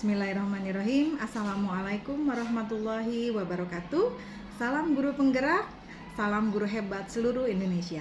Bismillahirrahmanirrahim. Assalamualaikum warahmatullahi wabarakatuh. Salam guru penggerak, salam guru hebat seluruh Indonesia.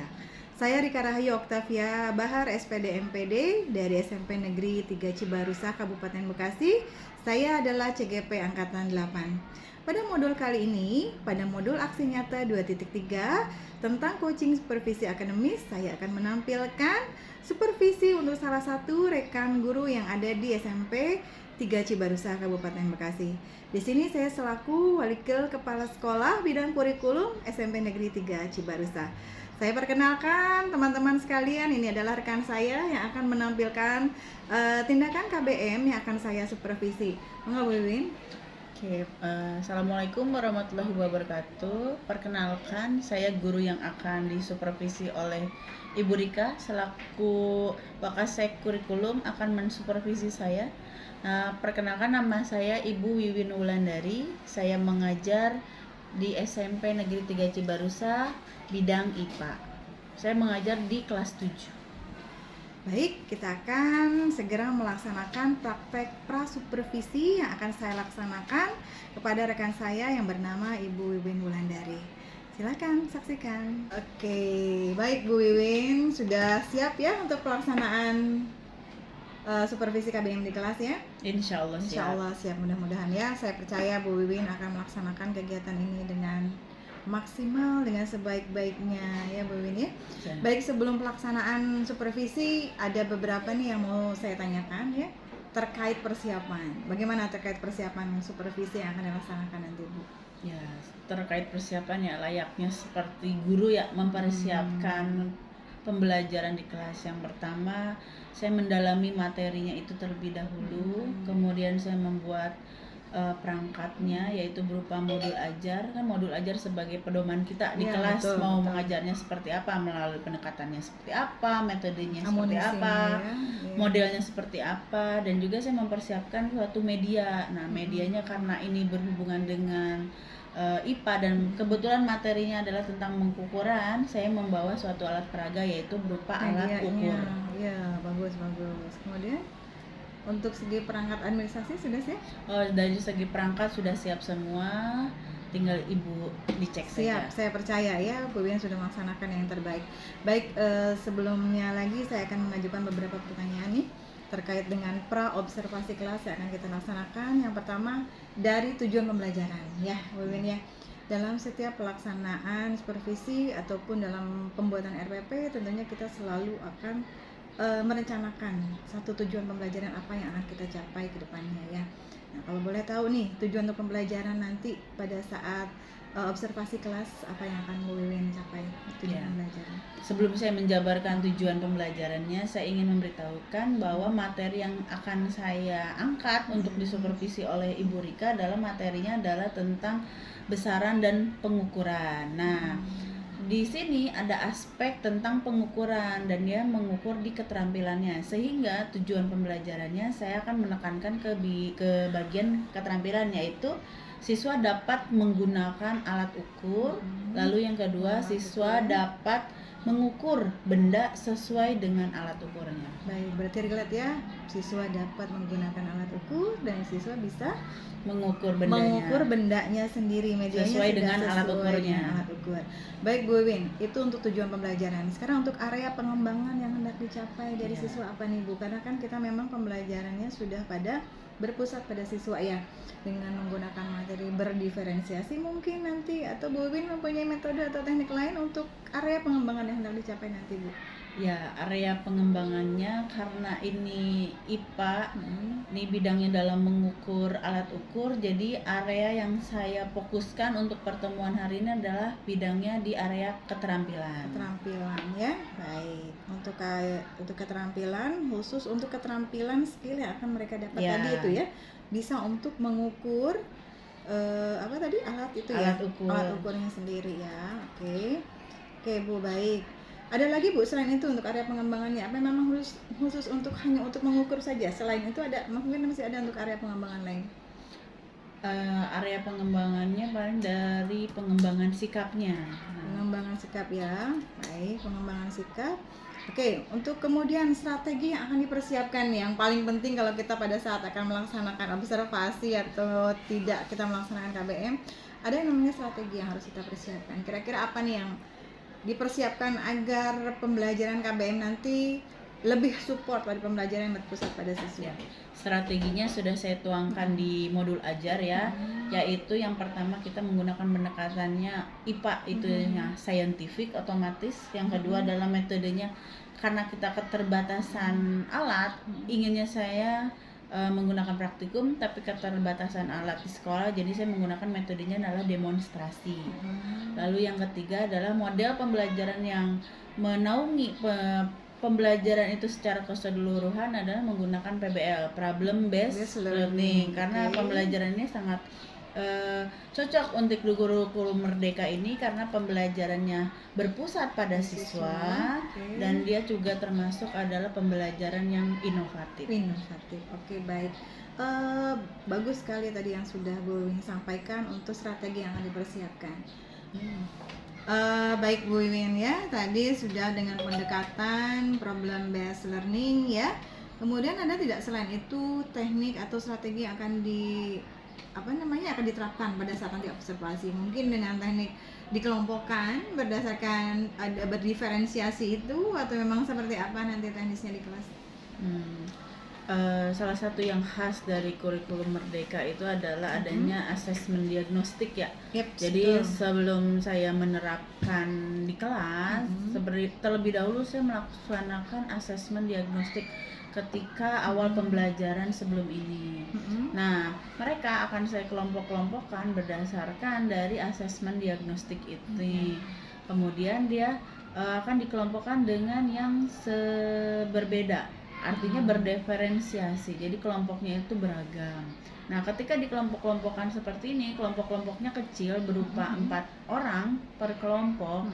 Saya Rika Rahayu Oktavia Bahar, SPD MPD dari SMP Negeri 3 Cibarusah, Kabupaten Bekasi. Saya adalah CGP Angkatan 8. Pada modul kali ini, pada modul aksi nyata 2.3 tentang coaching supervisi akademis, saya akan menampilkan supervisi untuk salah satu rekan guru yang ada di SMP 3 Cibarusah, Kabupaten Bekasi. Di sini saya selaku Wakil Kepala Sekolah Bidang Kurikulum SMP Negeri 3 Cibarusah. Saya perkenalkan teman-teman sekalian, ini adalah rekan saya yang akan menampilkan tindakan KBM yang akan saya supervisi. Monggo Bu Wiwin. Oke, Assalamualaikum warahmatullahi wabarakatuh. Perkenalkan, saya guru yang akan disupervisi oleh Ibu Rika selaku Wakasek Kurikulum akan mensupervisi saya. Perkenalkan, nama saya Ibu Wiwin Wulandari. Saya mengajar di SMP Negeri 3 Cibarusah, bidang IPA. Saya mengajar di kelas 7. Baik, kita akan segera melaksanakan praktek prasupervisi yang akan saya laksanakan kepada rekan saya yang bernama Ibu Wiwin Wulandari. Silakan saksikan. Oke, baik Bu Wiwin, sudah siap ya untuk pelaksanaan supervisi KBM di kelas ya? Insya Allah siap. Insya Allah siap, mudah-mudahan ya. Saya percaya Bu Wiwin akan melaksanakan kegiatan ini dengan maksimal, dengan sebaik-baiknya ya Bu Wiwin ya. Baik, sebelum pelaksanaan supervisi ada beberapa nih yang mau saya tanyakan ya terkait persiapan. Bagaimana terkait persiapan supervisi yang akan dilaksanakan nanti Bu? Ya, terkait persiapan ya layaknya seperti guru ya mempersiapkan pembelajaran di kelas. Yang pertama, saya mendalami materinya itu terlebih dahulu, kemudian saya membuat perangkatnya yaitu berupa modul ajar. Kan modul ajar sebagai pedoman kita di kelas, betul, mau mengajarnya seperti apa, melalui pendekatannya seperti apa, metodenya seperti apa, modelnya seperti apa, dan juga saya mempersiapkan suatu media. Nah, medianya karena ini berhubungan dengan IPA dan kebetulan materinya adalah tentang pengukuran, saya membawa suatu alat peraga yaitu berupa alat ukur. Ya, bagus. Kemudian untuk segi perangkat administrasi sudah siap? Dari segi perangkat sudah siap semua, tinggal Ibu dicek siap, saja. Saya percaya ya Bu Wiwin sudah melaksanakan yang terbaik. Baik, sebelumnya lagi saya akan mengajukan beberapa pertanyaan nih terkait dengan pra-observasi kelas yang akan kita laksanakan. Yang pertama, dari tujuan pembelajaran ya Bu Wiwin ya. Dalam setiap pelaksanaan supervisi ataupun dalam pembuatan RPP, tentunya kita selalu akan merencanakan satu tujuan pembelajaran apa yang akan kita capai ke depannya ya. Nah, kalau boleh tahu nih tujuan untuk pembelajaran nanti pada saat observasi kelas apa yang akan Bu Wiwin capai tujuan pembelajaran? Sebelum saya menjabarkan tujuan pembelajarannya, saya ingin memberitahukan bahwa materi yang akan saya angkat untuk disupervisi oleh Ibu Rika adalah materinya adalah tentang besaran dan pengukuran. Nah, di sini ada aspek tentang pengukuran dan dia mengukur di keterampilannya, sehingga tujuan pembelajarannya saya akan menekankan ke bagian keterampilan, yaitu siswa dapat menggunakan alat ukur. Lalu yang kedua, siswa dapat mengukur benda sesuai dengan alat ukurnya. Baik, berarti relate ya, siswa dapat menggunakan alat ukur dan siswa bisa mengukur bendanya sendiri, medianya sesuai dengan alat ukurnya. Baik Bu Wiwin, itu untuk tujuan pembelajaran. Sekarang untuk area pengembangan yang hendak dicapai dari siswa apa nih Bu? Karena kan kita memang pembelajarannya sudah berpusat pada siswa ya, dengan menggunakan materi berdiferensiasi mungkin nanti, atau Bu Wiwin mempunyai metode atau teknik lain untuk area pengembangan yang hendak dicapai nanti Bu? Ya, area pengembangannya karena ini IPA, ini bidangnya dalam mengukur alat ukur, jadi area yang saya fokuskan untuk pertemuan hari ini adalah bidangnya di area keterampilan. Keterampilan ya, baik. Untuk keterampilan, khusus untuk keterampilan skill yang akan mereka dapat tadi itu ya, bisa untuk mengukur apa tadi alat itu alat ya, ukur. Alat ukurnya sendiri ya. Oke Bu, baik. Ada lagi Bu selain itu untuk area pengembangannya? Apa memang khusus hanya untuk mengukur saja? Selain itu ada mungkin masih ada untuk area pengembangan lain? Area pengembangannya paling dari pengembangan sikapnya. Pengembangan sikap ya, baik, pengembangan sikap. Oke, untuk kemudian strategi yang akan dipersiapkan nih, yang paling penting kalau kita pada saat akan melaksanakan observasi atau tidak kita melaksanakan KBM, ada yang namanya strategi yang harus kita persiapkan. Kira-kira apa nih yang dipersiapkan agar pembelajaran KBM nanti lebih support pada pembelajaran yang berpusat pada siswa? Ya, strateginya sudah saya tuangkan di modul ajar ya, yaitu yang pertama kita menggunakan pendekatannya IPA, itu scientific otomatis. Yang kedua adalah metodenya, karena kita keterbatasan alat, inginnya saya menggunakan praktikum, tapi keterbatasan alat di sekolah, jadi saya menggunakan metodenya adalah demonstrasi. Lalu yang ketiga adalah model pembelajaran yang menaungi pembelajaran itu secara keseluruhan adalah menggunakan PBL, Problem Based Learning, karena pembelajaran ini sangat cocok untuk guru merdeka ini karena pembelajarannya berpusat pada siswa, dan dia juga termasuk adalah pembelajaran yang inovatif. Oke, baik. Bagus sekali tadi yang sudah Bu Wiwin sampaikan untuk strategi yang akan dipersiapkan. Baik Bu Wiwin ya, tadi sudah dengan pendekatan problem based learning ya. Kemudian ada tidak selain itu teknik atau strategi yang akan akan diterapkan pada saat nanti observasi? Mungkin dengan teknik dikelompokkan berdasarkan ada berdiferensiasi itu, atau memang seperti apa nanti teknisnya di kelas? Salah satu yang khas dari kurikulum Merdeka itu adalah adanya asesmen diagnostik ya. Jadi sebelum saya menerapkan di kelas, terlebih dahulu saya melaksanakan asesmen diagnostik ketika awal pembelajaran sebelum ini. Nah, mereka akan saya kelompok-kelompokkan berdasarkan dari asesmen diagnostik itu. Kemudian dia akan dikelompokkan dengan yang berbeda. Artinya berdiferensiasi, jadi kelompoknya itu beragam. Nah, ketika dikelompok-kelompokkan seperti ini, kelompok-kelompoknya kecil berupa 4 orang per kelompok,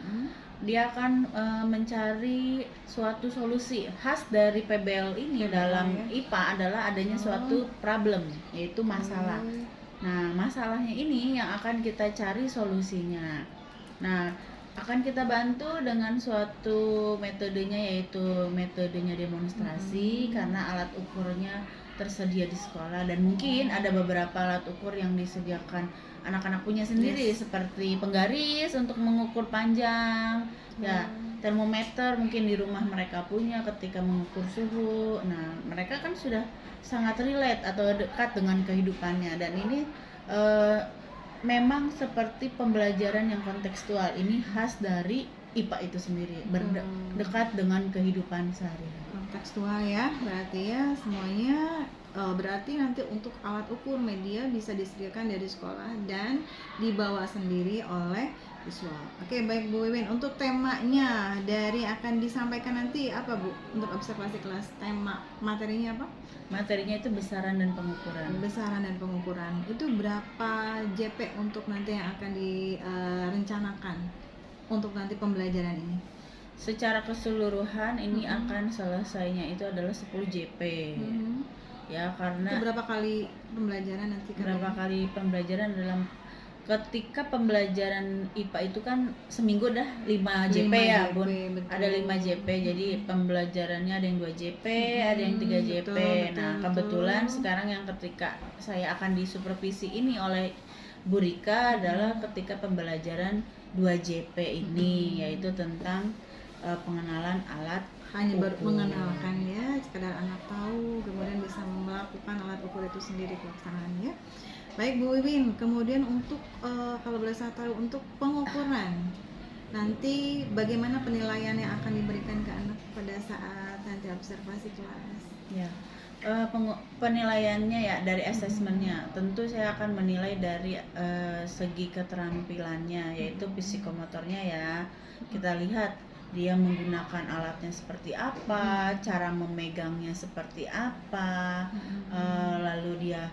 dia akan mencari suatu solusi. Khas dari PBL ini dalam IPA adalah adanya suatu problem, yaitu masalah. Nah, masalahnya ini yang akan kita cari solusinya. Nah, akan kita bantu dengan suatu metodenya, yaitu metodenya demonstrasi, karena alat ukurnya tersedia di sekolah, dan mungkin ada beberapa alat ukur yang disediakan anak-anak punya sendiri, seperti penggaris untuk mengukur panjang, ya termometer mungkin di rumah mereka punya ketika mengukur suhu. Nah, mereka kan sudah sangat relate atau dekat dengan kehidupannya, dan ini memang seperti pembelajaran yang kontekstual. Ini khas dari IPA itu sendiri, berdekat dengan kehidupan sehari-hari. Kontekstual ya, berarti ya semuanya berarti nanti untuk alat ukur media bisa disediakan dari sekolah dan dibawa sendiri oleh siswa. Oke, baik Bu Wiwin, untuk temanya dari akan disampaikan nanti apa Bu? Untuk observasi kelas, tema materinya apa? Materinya itu besaran dan pengukuran. Besaran dan pengukuran. Itu berapa JP untuk nanti yang akan direncanakan untuk nanti pembelajaran ini? Secara keseluruhan ini akan selesainya itu adalah 10 JP. Ya, karena itu berapa kali pembelajaran nanti? Berapa kali pembelajaran dalam ketika pembelajaran IPA itu kan seminggu dah 5 JP ya Bun, betul. Ada 5 JP, jadi pembelajarannya ada yang 2 JP, ada yang 3 JP. Nah, kebetulan sekarang yang ketika saya akan disupervisi ini oleh Bu Rika adalah ketika pembelajaran 2 JP ini, yaitu tentang pengenalan alat hanya mengenalkan ya, sekedar anak tahu, kemudian bisa melakukan alat ukur itu sendiri pelaksanaannya. Baik Bu Wiwin, kemudian untuk kalau boleh saya tahu untuk pengukuran nanti bagaimana penilaian yang akan diberikan ke anak pada saat nanti observasi kelas? Ya, penilaiannya ya dari asesmennya, tentu saya akan menilai dari segi keterampilannya, yaitu psikomotornya ya. Kita lihat dia menggunakan alatnya seperti apa, cara memegangnya seperti apa, lalu dia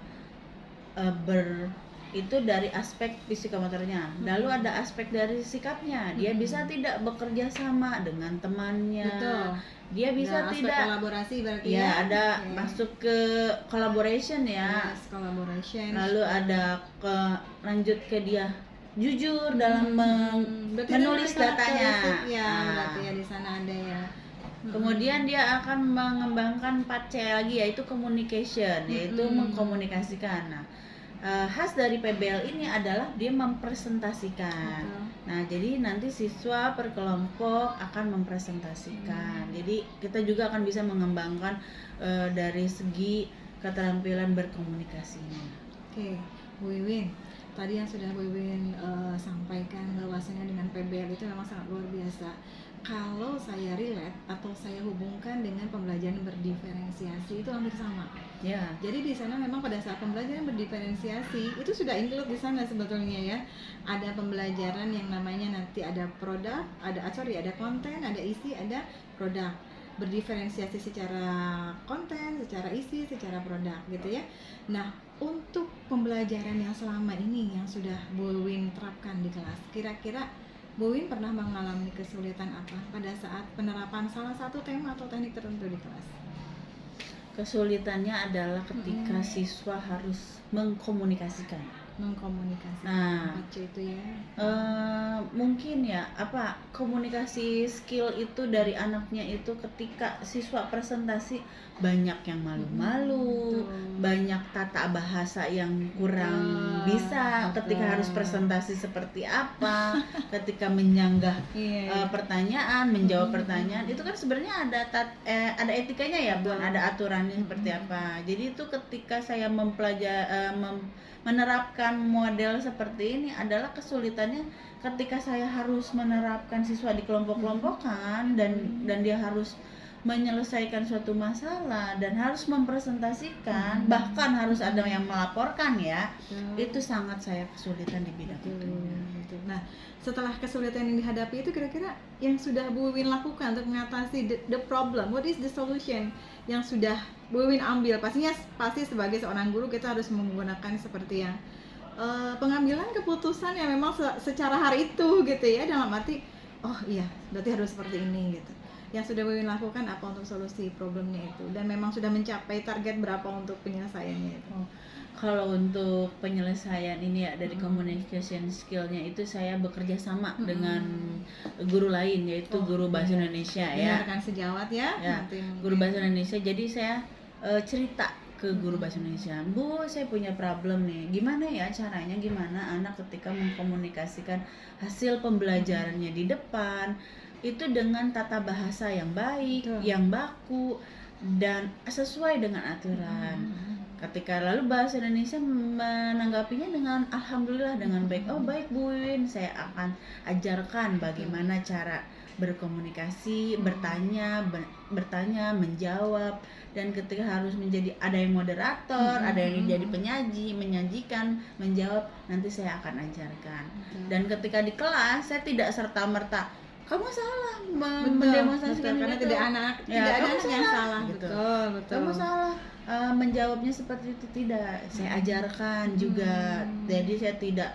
itu dari aspek psikomotornya. Lalu ada aspek dari sikapnya, dia bisa tidak bekerja sama dengan temannya. Betul. Dia bisa aspek tidak kolaborasi berarti ya, ada masuk ke collaboration ya. Yes, collaboration. Lalu ada lanjut ke dia jujur dalam menulis datanya. Ya, berarti ya di sana ada ya. Kemudian dia akan mengembangkan 4C lagi, yaitu communication, yaitu mengkomunikasikan. Nah, khas dari PBL ini adalah dia mempresentasikan. Nah, jadi nanti siswa per kelompok akan mempresentasikan. Jadi kita juga akan bisa mengembangkan dari segi keterampilan berkomunikasinya. Oke, Bu Wiwin, tadi yang sudah Bu Wiwin sampaikan bahwasanya dengan PBL itu memang sangat luar biasa. Kalau saya relate atau saya hubungkan dengan pembelajaran berdiferensiasi itu hampir sama. Ya. Jadi di sana memang pada saat pembelajaran berdiferensiasi itu sudah include di sana sebetulnya ya. Ada pembelajaran yang namanya nanti ada produk, ada konten, ada isi, ada produk. Berdiferensiasi secara konten, secara isi, secara produk gitu ya. Nah, untuk pembelajaran yang selama ini yang sudah Bu Win terapkan di kelas, kira-kira Bu Win pernah mengalami kesulitan apa pada saat penerapan salah satu tema atau teknik tertentu di kelas? Kesulitannya adalah ketika siswa harus mengkomunikasikan. Nah, itu ya. Mungkin ya komunikasi skill itu dari anaknya itu ketika siswa presentasi banyak yang malu-malu, banyak tata bahasa yang kurang bisa ketika harus presentasi seperti apa, ketika menyanggah pertanyaan, menjawab pertanyaan itu kan sebenarnya ada etikanya ya, bukan ada aturannya seperti apa. Jadi itu ketika saya menerapkan model seperti ini adalah kesulitannya ketika saya harus menerapkan siswa di kelompok-kelompokan dan dia harus menyelesaikan suatu masalah dan harus mempresentasikan, bahkan harus ada yang melaporkan ya. Itu sangat saya kesulitan di bidang itu. Nah, setelah kesulitan yang dihadapi itu kira-kira yang sudah Bu Win lakukan untuk mengatasi the problem, what is the solution yang sudah Bu Win ambil? Pasti sebagai seorang guru kita harus menggunakan seperti yang pengambilan keputusan yang memang secara hari itu gitu ya, dalam arti oh iya berarti harus seperti ini gitu. Yang sudah Bu Win lakukan apa untuk solusi problemnya itu, dan memang sudah mencapai target berapa untuk penyelesaiannya itu? Kalau untuk penyelesaian ini ya dari communication skillnya itu saya bekerja sama dengan guru lain, yaitu guru bahasa Indonesia ya. Dengarkan sejawat ya. Guru bahasa Indonesia. Jadi saya cerita ke guru bahasa Indonesia, Bu, saya punya problem nih. Gimana ya caranya? Gimana anak ketika mengkomunikasikan hasil pembelajarannya di depan itu dengan tata bahasa yang baik, yang baku dan sesuai dengan aturan. Ketika lalu bahasa Indonesia menanggapinya dengan alhamdulillah dengan baik. Oh baik Bu Win, saya akan ajarkan bagaimana cara berkomunikasi, bertanya, menjawab, dan ketika harus ada yang moderator, ada yang jadi penyaji, menyajikan, menjawab, nanti saya akan ajarkan. Dan ketika di kelas saya tidak serta-merta kamu salah mendemonstrasikan karena itu. tidak ada anak yang salah gitu. Betul. Kamu salah menjawabnya seperti itu, tidak. Saya ajarkan juga. Jadi saya tidak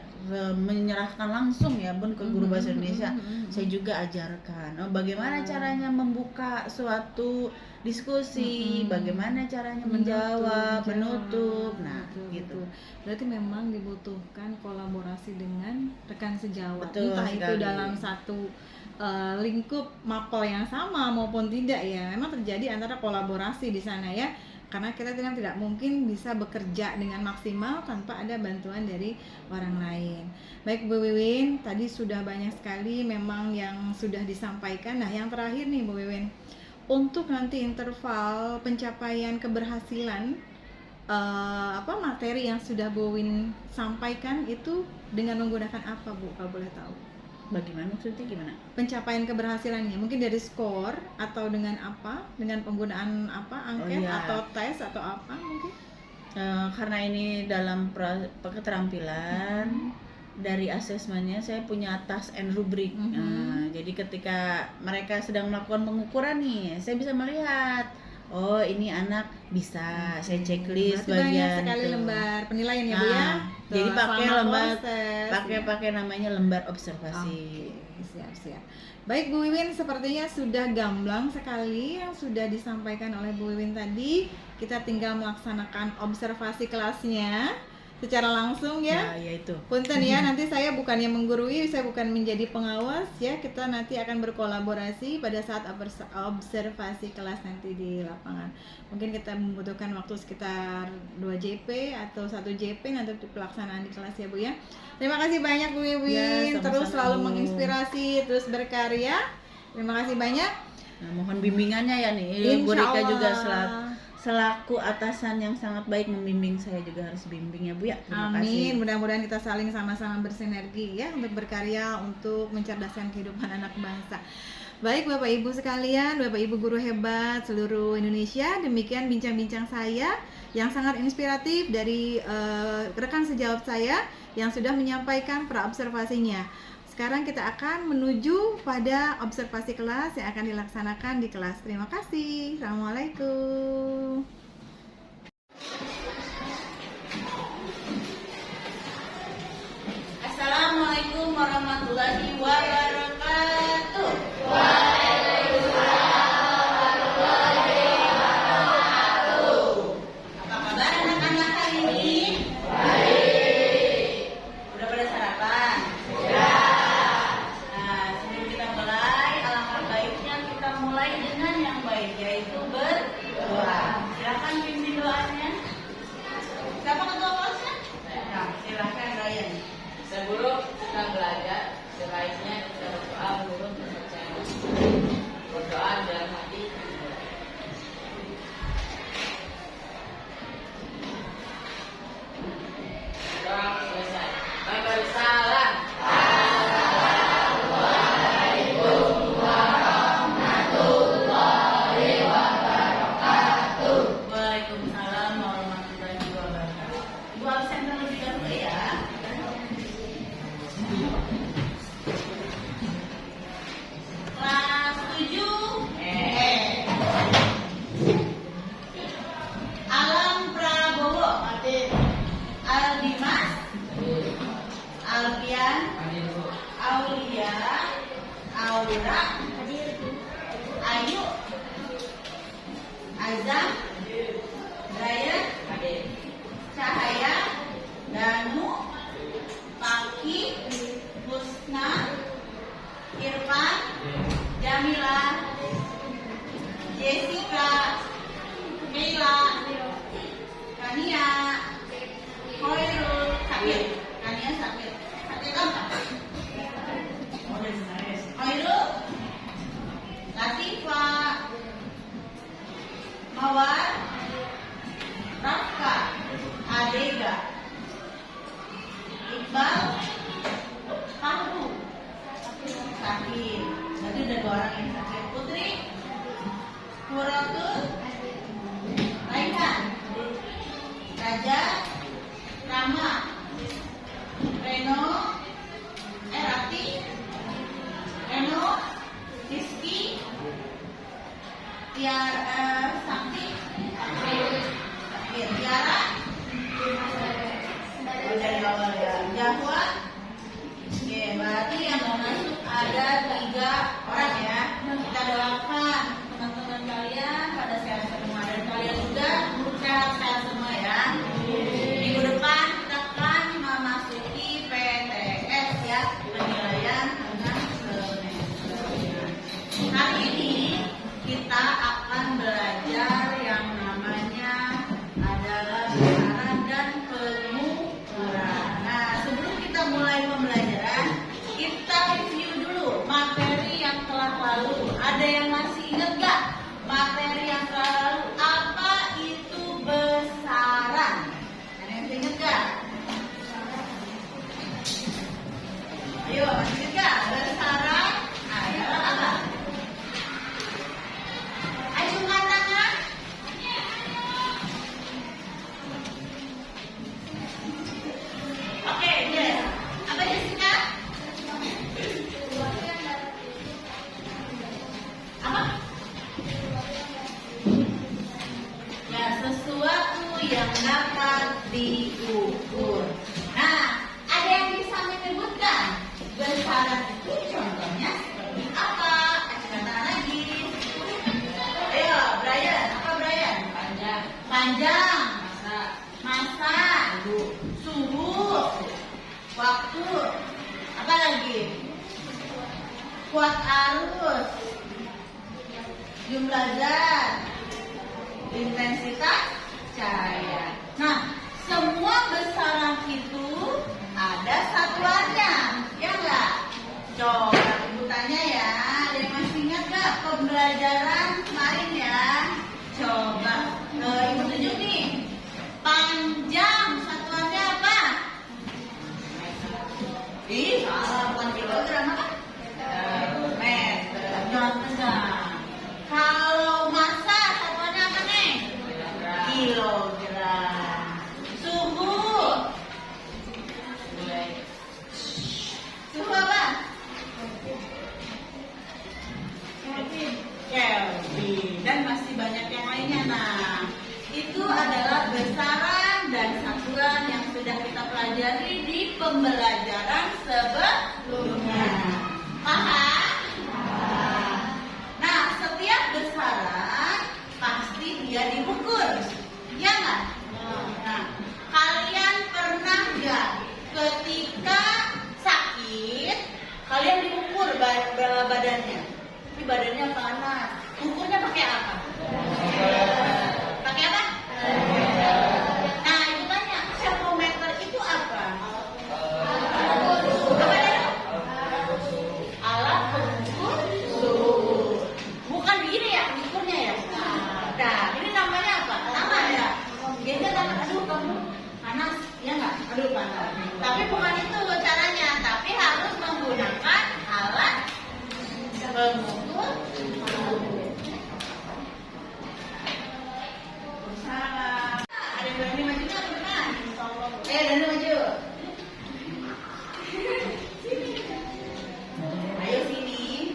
menyerahkan langsung ya pun ke guru bahasa Indonesia. Saya juga ajarkan bagaimana caranya membuka suatu diskusi, bagaimana caranya menjawab, menutup. Nah, gitu. Berarti memang dibutuhkan kolaborasi dengan rekan sejawat. Betul Entah sekali. itu dalam satu lingkup mapel yang sama maupun tidak ya. Memang terjadi antara kolaborasi di sana ya. Karena kita tidak mungkin bisa bekerja dengan maksimal tanpa ada bantuan dari orang lain. Baik Bu Wiwin, tadi sudah banyak sekali memang yang sudah disampaikan. Nah, yang terakhir nih Bu Wiwin, untuk nanti interval pencapaian keberhasilan materi yang sudah Bu Win sampaikan itu dengan menggunakan apa Bu, kalau boleh tahu? Bagaimana maksudnya, gimana? Pencapaian keberhasilannya mungkin dari skor atau dengan apa? Dengan penggunaan apa? Angket atau tes atau apa mungkin? Karena ini dalam keterampilan dari asesmennya saya punya task and rubric. Jadi ketika mereka sedang melakukan pengukuran nih, saya bisa melihat oh ini anak bisa. Saya checklist bagian banyak sekali itu. Lembar penilaian ya Bu ya. Jadi pakai lembar pakai namanya lembar observasi. Siap. Baik Bu Wiwin, sepertinya sudah gamblang sekali yang sudah disampaikan oleh Bu Wiwin tadi. Kita tinggal melaksanakan observasi kelasnya. secara langsung ya. Ya itu. Punten ya, nanti saya bukannya menggurui, saya bukan menjadi pengawas ya. Kita nanti akan berkolaborasi pada saat observasi kelas nanti di lapangan. Mungkin kita membutuhkan waktu sekitar 2 JP atau 1 JP nanti untuk pelaksanaan di kelas ya Bu ya. Terima kasih banyak Bu Iwin, Ya, sama-sama, terus selalu Bu. menginspirasi, terus berkarya. Terima kasih banyak. Nah, mohon bimbingannya ya nih. Bu Insya Rika juga Allah. selaku atasan yang sangat baik membimbing, saya juga harus bimbing ya Bu ya. Terima Amin. kasih. Mudah-mudahan kita saling sama-sama bersinergi ya untuk berkarya untuk mencerdaskan kehidupan anak bangsa. Baik Bapak Ibu sekalian, Bapak Ibu guru hebat seluruh Indonesia, demikian bincang-bincang saya yang sangat inspiratif dari rekan sejawat saya yang sudah menyampaikan pra-observasinya. Sekarang kita akan menuju pada observasi kelas yang akan dilaksanakan di kelas. Terima kasih. Assalamualaikum. Assalamualaikum warahmatullahi wabarakatuh. Apa kabar anak-anak hari ini? Udah pada sarapan? Nah, sebelum kita mulai, alangkah baiknya kita mulai dengan yang baik, yaitu berdoa. Silakan pimpin doanya. Siapa ketua kelasnya? Nah, silakan Ryan. Sebelum kita belajar, sebaiknya kita berdoa menurut kepercayaan. Berdoa dalam hati. Doa selesai. Bagi salam. Waalaikumsalam warahmatullahi wabarakatuh. Ibu absen terlebih dahulu ya. Kelas 7. Alam Prabowo. Aldimas. Alfian. Aulia. Aura. Ayu. Azam. Brian. Cahaya. Danu. Paki. Husna. Irfan. Jamila. Jessica. Keila. Kania. Khairul. Sakit. Kania sakit. Sakit apa? Khairul. Latifa. Mawar. Rafka. Adega. Iqbal. Fahru. Sakit. Berarti udah 2 orang yang sakit. Putri. Muratul. Raihan. Raja. Rama. Reno. Rati. Reno. Rizky. Sakti. Tiara. Dari awal ya. Jahwa. Oke, berarti yang mau masuk ada 3 orang ya. Kita doakan teman-teman kalian pada sehat semua dan kalian juga sehat-sehat semua ya. Minggu depan kita akan memasuki PTS ya, penilaian tengah semester. Hari ini kita akan belajar yang namanya adalah besaran dan pengukuran. Nah, sebelum kita mulai pembelajaran, kita review dulu materi yang telah lalu. Ada yang masih ingat gak materi yang telah lalu? Apa itu besaran? Ada yang ingat gak? Ayo, masih ingat gak? Besaran adalah apa? Acungkan tangan. Oke, yes. Apa Jessica? Apa? Ya, sesuatu yang dapat diukur. Nah, ada yang bisa menyebutkan besaran itu contohnya seperti apa? Acungkan tangan lagi. Ayo, Brian. Apa Brian? Panjang. Panjang. Masa. Masa. Suhu. waktu, apa lagi? Kuat arus, jumlah zat, intensitas cahaya. Nah, semua besaran itu ada satuannya, ya enggak? Coba ibu tanya ya, ada yang masih ingat nggak pembelajaran kemarin ya? Coba ibu tunjuk nih, panjang satuannya apa? Ih, salah, bukan kilogram apa? Meter. Jangan. Kalau massa satuannya apa nih? Kilogram. Suhu. Suhu apa? Kelvin. Dan masih banyak yang lainnya. Nah, itu adalah besaran dan satuan yang sudah kita pelajari di pembelajaran sebelumnya. Paham? Nah, setiap besaran pasti dia diukur, ya nggak? Nah, kalian pernah nggak ketika sakit kalian diukur berat badannya? Tapi badannya panas. Ukurnya pakai apa? Pakai apa? Nah, ibu tanya, termometer itu apa? Alat pengukur suhu. Bukan begini ya, ukurnya ya. Nah, ini namanya apa? Sama ya. Biasanya tangan, aduh kamu panas, ya nggak? Aduh panas. Tapi bukan itu caranya, tapi harus menggunakan alat pengukur suhu. Salah. Ada yang berani maju nggak teman? Berani maju. Ayo sini.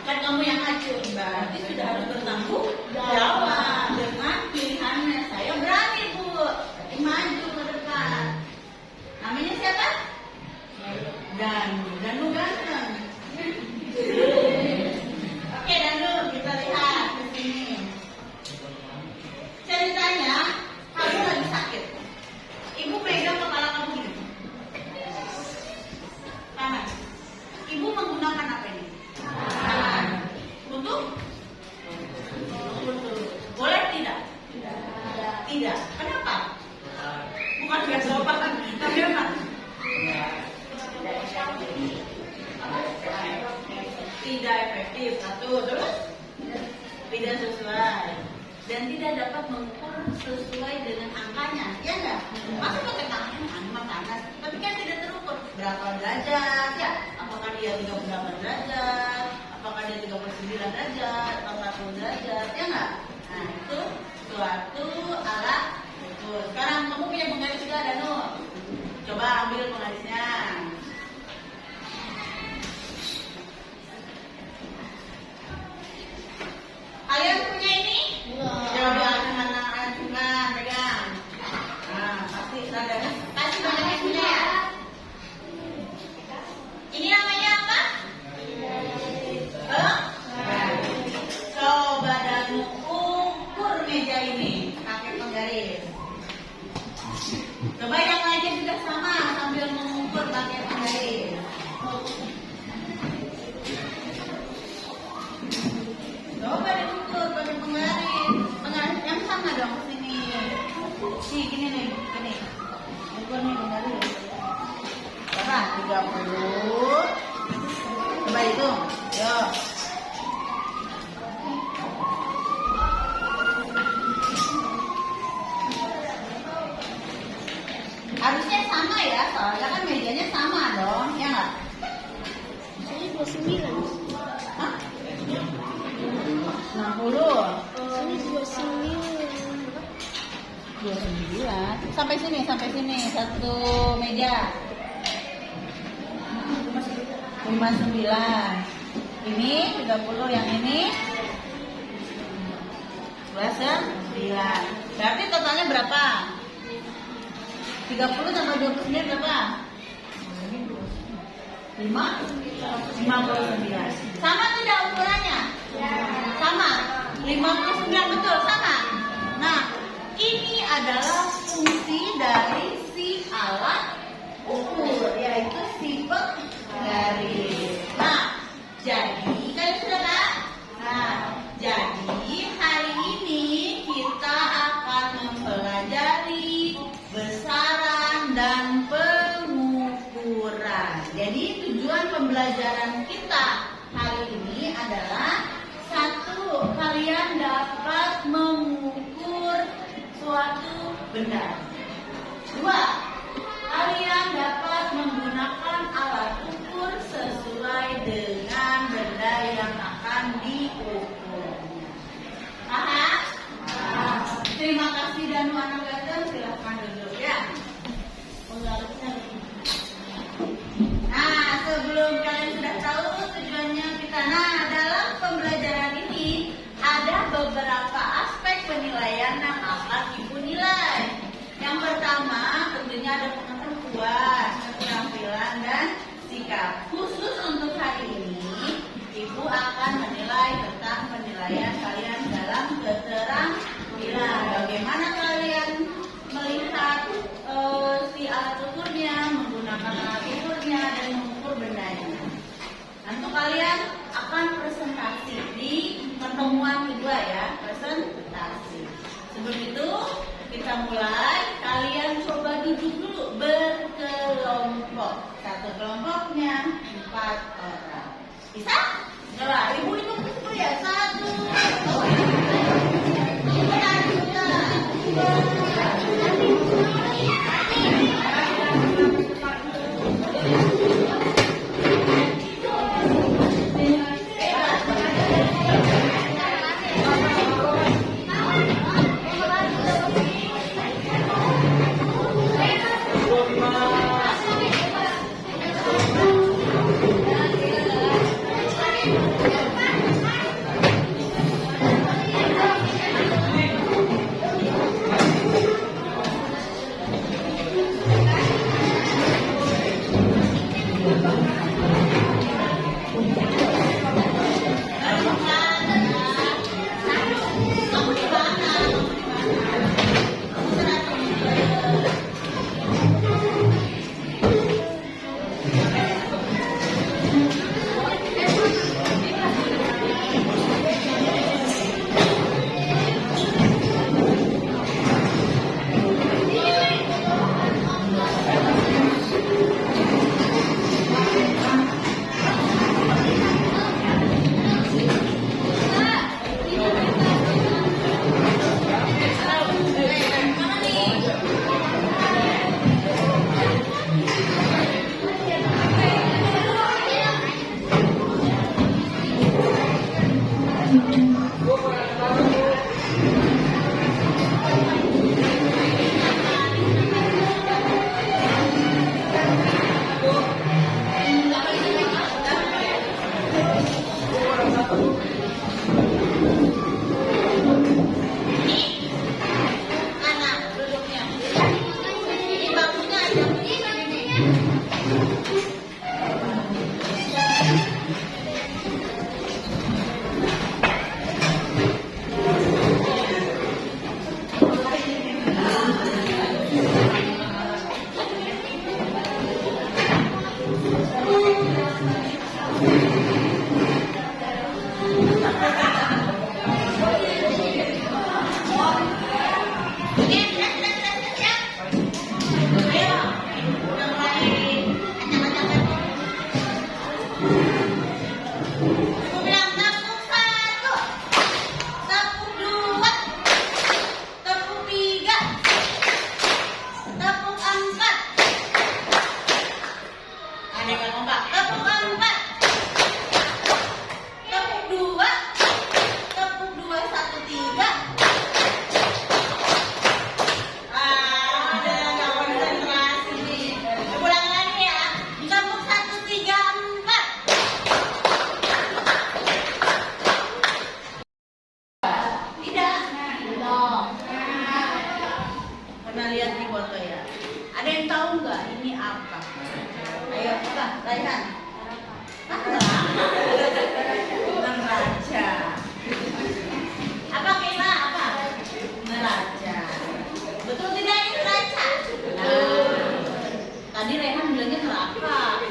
Kan kamu yang maju, berarti sudah harus bertanggung jawab dengan pilihannya. Saya berani bu, jadi maju ke depan. Namanya siapa? Danu ganteng. Oke Danu, kita lihat ke sini. Ceritanya, kamu lagi sakit. Ibu pegang kepala kamu gini. Panas. Ibu menggunakan apa ini? Tangan. Untuk? Boleh tidak? Tidak. Kenapa? Bukan nggak sopan, tapi apa? Tidak efektif. Satu, terus? Tidak sesuai. Dan tidak dapat mengukur sesuai dengan angkanya, ya enggak? Masa pakai tangan panas, tapi kan tidak terukur berapa derajat, ya? Apakah dia 38 derajat, apakah dia 39 derajat, 40 derajat, ya enggak? Nah, itu suatu alat ukur. Sekarang kamu punya penggaris juga, Danu? Coba ambil penggarisnya. Kalian punya ini? Coba dengan pegang. Nah, pasti ada. Pasti banyak yang punya ya. Ini namanya apa? Coba dan ukur meja ini pakai penggaris. Coba yang lainnya juga sama sambil mengukur pakai penggaris. Coba diukur pakai penggaris. Penggaris yang sama dong sini. Nih gini nih, gini. Ukur nih penggaris. Berapa? 30. Coba hitung. Yuk. Harusnya sama ya, soalnya kan mejanya sama dong, ya nggak? Saya 29. Hah? 60. Saya 29. 29. Sampai sini satu meja. 59. Ini 30, yang ini 29. Berarti totalnya berapa? 30 tambah 29 berapa? 59. Sama tidak ukurannya? Sama. 59 betul sama. Nah, ini adalah fungsi dari si alat garis. Nah, jadi kalian sudah tahu? Nah, jadi hari ini kita akan mempelajari besaran dan pengukuran. Jadi tujuan pembelajaran kita hari ini adalah satu, kalian dapat mengukur suatu benda. Dua, kalian dapat menggunakan alat ukur sesuai dengan benda yang akan diukurnya. Paham? Terima kasih Danu anak ganteng, silahkan duduk ya. Nah, sebelum kalian sudah tahu tujuannya kita, nah dalam pembelajaran ini ada beberapa aspek penilaian yang akan ibu nilai. Yang pertama tentunya ada pengetahuan, keterampilan dan sikap. Khusus untuk hari ini, ibu akan menilai tentang penilaian kalian dalam keterampilan. Bagaimana kalian melihat si alat ukurnya, menggunakan alat ukurnya dan mengukur bendanya. Nanti kalian akan presentasi di pertemuan kedua ya, presentasi. Sebelum itu kita mulai, kalian coba duduk dulu berkelompok. Satu kelompoknya 4 orang. Bisa? Coba, ibu itu ya. 1,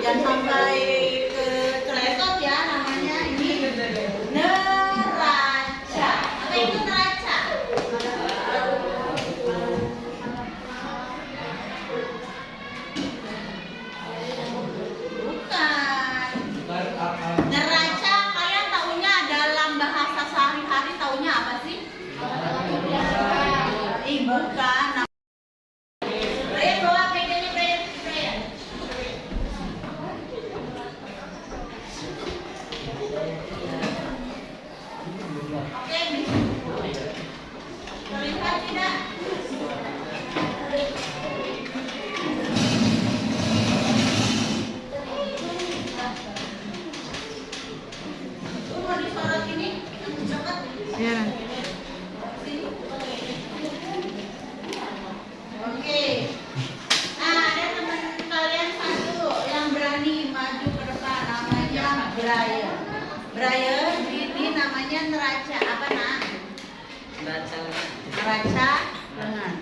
'Jangan sampai apa nak? Neraca Neraca lengan.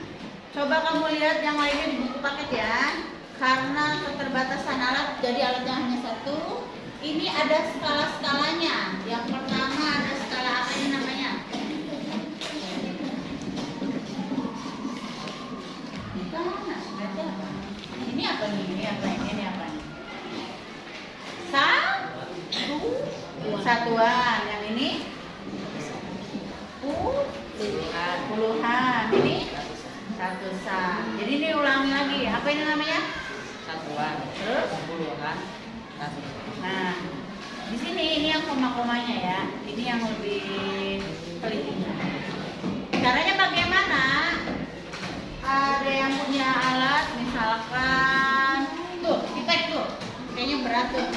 Coba kamu lihat yang lainnya di buku paket ya. Karena keterbatasan alat, jadi alatnya hanya satu. Ini ada skala-skalanya. Yang pertama ada skala apa ini namanya? Berarti apa? Ini apa nih? Ini apa? Ini apa nih? Satuan. Yang ini? Puluhan. Ini? Ratusan. Jadi ini ulangi lagi. Apa ini namanya? satuan, Terus? puluhan, ratusan. Nah, di sini ini yang koma-komanya ya. Ini yang lebih teliti. Caranya bagaimana? Ada yang punya alat, misalkan tuh, dipek tuh. Kayaknya berat tuh.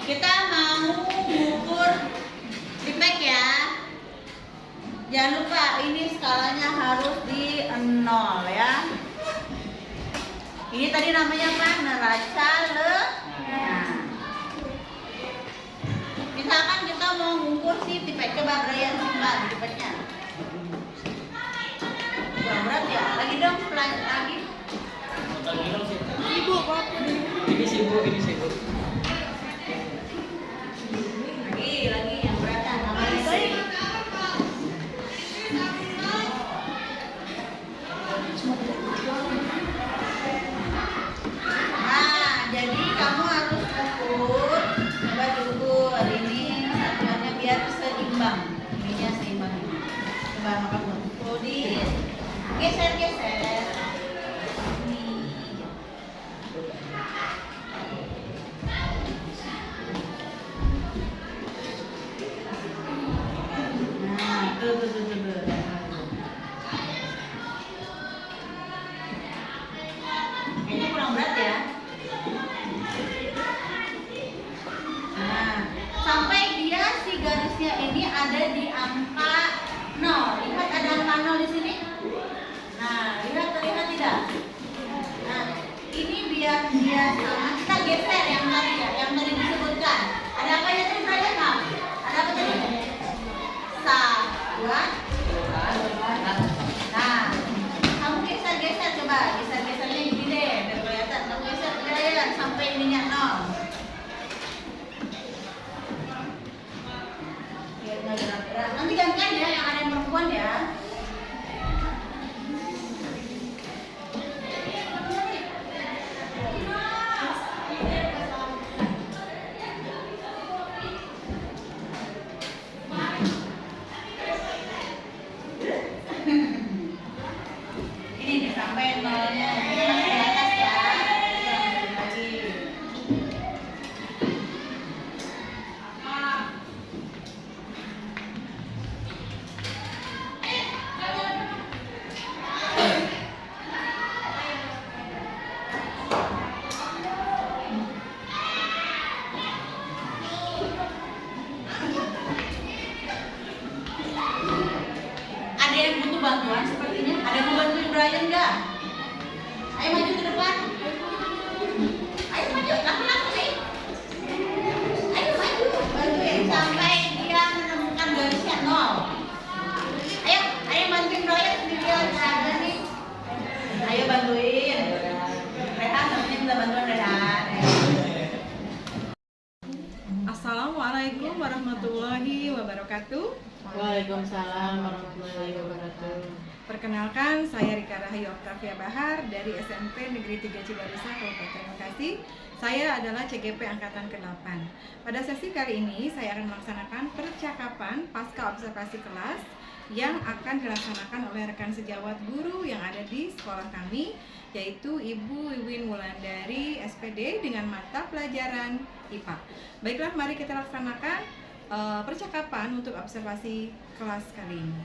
Kita mau mengukur dipek ya. Jangan lupa ini skalanya harus di 0 ya. Ini tadi namanya apa? Neraca lengan. Misalkan kita mau mengukur si tipek, coba Brian simpan tipeknya. Kurang berat ya? Lagi dong, lagi. Ibu, ini sibuk. Lagi yang beratan sama isi. Nah, jadi kamu harus ukur, coba diukur ini satuannya biar seimbang. Ininya seimbang. Coba makan dulu. Di geser. Nah, tuh. Kayaknya kurang berat ya. Nah, sampai dia si garisnya ini ada di angka 0. Lihat ada angka 0 di sini. Nah, terlihat tidak? Nah, ini biar dia sama. Kita geser yang tadi disebutkan. Ada apa ya tadi Brian? Ada apa tadi? Satuan. Nah, kamu geser coba. Gesernya gini deh, biar kelihatan. Kamu geser Brian sampai ininya 0. Biar nggak gerak-gerak. Nanti gantian ya yang ada yang perempuan ya. Ini nih sampai 0-nya. Ini masih di atas ya. Kita lagi. Ada yang butuh bantuan sepertinya? Ada yang mau bantuin Brian nggak? Ayo maju ke depan. Ayo maju, langsung sih. Ayo maju, bantuin sampai dia menemukan garisnya 0. Ayo bantuin Brian, dia ada nih. Ayo bantuin. Rehan, namanya minta bantuan Rehan. Assalamualaikum warahmatullahi wabarakatuh. Waalaikumsalam warahmatullahi wabarakatuh. Perkenalkan, saya Rika Rahayu Oktavia Bahar dari SMP Negeri 3 Cibarusah, Kabupaten Bekasi. Saya adalah CGP Angkatan ke-8. Pada sesi kali ini, saya akan melaksanakan percakapan pasca observasi kelas yang akan dilaksanakan oleh rekan sejawat guru yang ada di sekolah kami, yaitu Ibu Wiwin Wulandari SPD dengan mata pelajaran IPA. Baiklah, mari kita laksanakan percakapan untuk observasi kelas kali ini.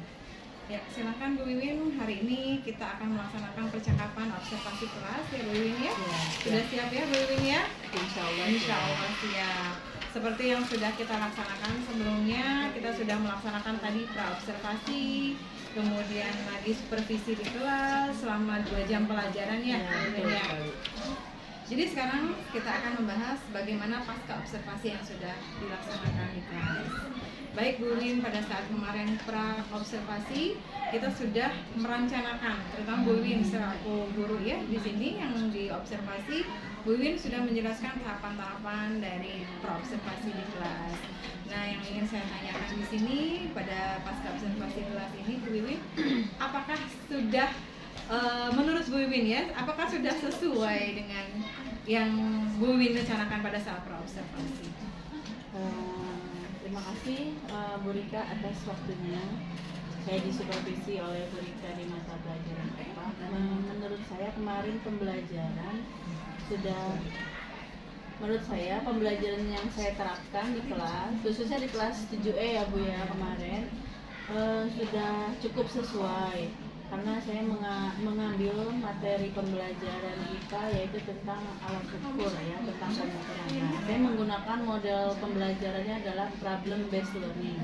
Ya, silakan Bu Wiwin. Hari ini kita akan melaksanakan percakapan observasi kelas ya Bu Wiwin ya. Sudah siap ya Bu Wiwin ya? Insya Allah siap. Seperti yang sudah kita laksanakan sebelumnya, kita sudah melaksanakan tadi pra-observasi, kemudian lagi supervisi di kelas selama 2 jam pelajaran ya. Bu Wiwin ya. Jadi sekarang kita akan membahas bagaimana pasca observasi yang sudah dilaksanakan di kelas. Baik Bu Win, pada saat kemarin pra observasi kita sudah merencanakan, terutama Bu Win selaku guru ya di sini yang diobservasi, Bu Win sudah menjelaskan tahapan-tahapan dari pra observasi di kelas. Nah, yang ingin saya tanyakan di sini pada pasca observasi kelas ini, Bu Win, apakah sudah menurut Bu Win ya, apakah sudah sesuai dengan yang Bu Win rencanakan pada saat pra-observasi? Terima kasih Bu Rika atas waktunya. Saya disupervisi oleh Bu Rika di mata pelajaran IPA. Menurut saya kemarin pembelajaran menurut saya pembelajaran yang saya terapkan di kelas, khususnya di kelas 7E ya Bu ya kemarin, sudah cukup sesuai. Karena saya mengambil materi pembelajaran IPA yaitu tentang alat ukur ya, tentang pengukuran. Saya menggunakan model pembelajarannya adalah problem based learning.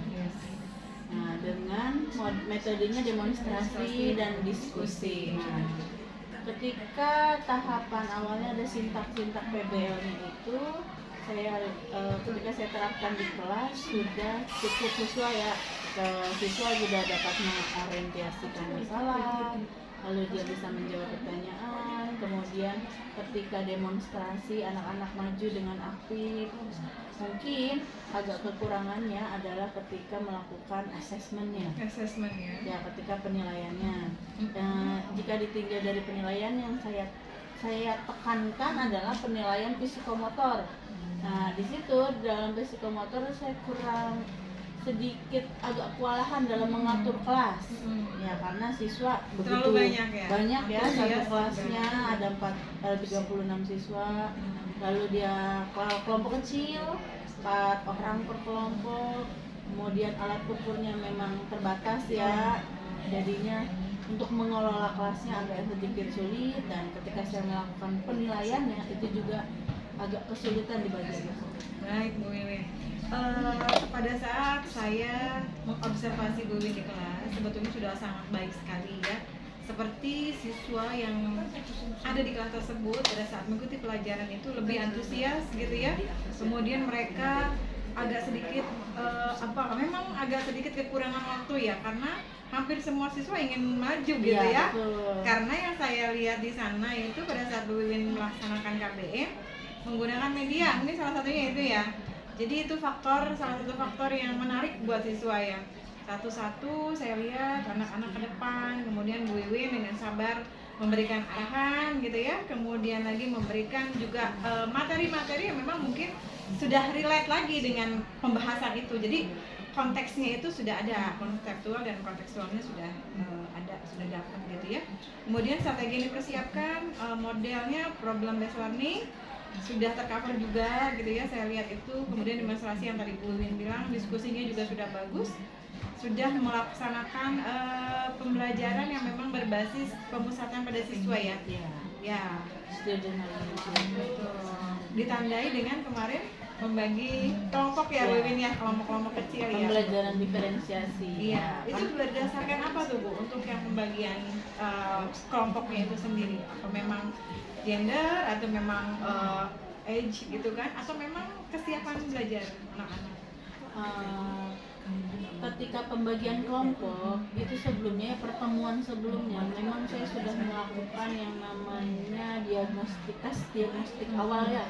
Nah, dengan metodenya demonstrasi dan diskusi. Nah, ketika tahapan awalnya ada sintak-sintak PBL-nya itu, ketika saya terapkan di kelas sudah cukup sesuai ya. Siswa juga dapat mengorientasikan masalah, lalu dia bisa menjawab pertanyaan. Kemudian ketika demonstrasi anak-anak maju dengan aktif. Mungkin agak kekurangannya adalah ketika melakukan asesmennya. Ya, ketika penilaiannya. Jika ditinjau dari penilaian yang saya tekankan adalah penilaian psikomotor. Nah, di situ dalam psikomotor saya kurang sedikit agak kewalahan dalam mengatur kelas. Ya, karena siswa begitu banyak ya, satu kelasnya ada 36 siswa. Lalu dia kelompok kecil, 4 orang per kelompok. Kemudian alat ukurnya memang terbatas ya. Jadinya untuk mengelola kelasnya agak sedikit sulit, dan ketika saya melakukan penilaiannya itu juga agak kesulitan di bagian itu. Baik Bu Wiwi, pada saat saya mengobservasi Bu Wiwi di kelas, sebetulnya sudah sangat baik sekali ya. Seperti siswa yang ada di kelas tersebut pada saat mengikuti pelajaran itu lebih antusias gitu ya. Kemudian mereka agak sedikit memang agak sedikit kekurangan waktu ya, karena hampir semua siswa ingin maju gitu ya. Karena yang saya lihat di sana itu pada saat Bu Wiwin melaksanakan KBM menggunakan media, ini salah satunya itu ya. Jadi itu salah satu faktor yang menarik buat siswa ya. Satu-satu saya lihat anak-anak ke depan, kemudian Bu Wiwin dengan sabar memberikan arahan gitu ya, kemudian lagi memberikan juga materi-materi yang memang mungkin sudah relate lagi dengan pembahasan itu. Jadi konteksnya itu sudah ada, konseptual dan kontekstualnya sudah sudah dapat gitu ya. Kemudian strategi yang dipersiapkan, modelnya problem based learning sudah tercover juga gitu ya, saya lihat itu. Kemudian demonstrasi yang tadi Bu Win bilang, diskusinya juga sudah bagus, sudah melaksanakan pembelajaran yang memang berbasis pemusatan pada siswa ya. Ya. Betul. Ditandai dengan kemarin membagi kelompok ya, Bu Win ya, kelompok-kelompok kecil ya. Pembelajaran diferensiasi. Iya. Itu berdasarkan apa tuh Bu untuk yang pembagian kelompoknya itu sendiri? Atau memang gender atau memang age gitu kan, atau memang kesiapan belajar anak-anak? Ketika pembagian kelompok itu sebelumnya, pertemuan sebelumnya memang saya sudah melakukan yang namanya diagnostik awal ya.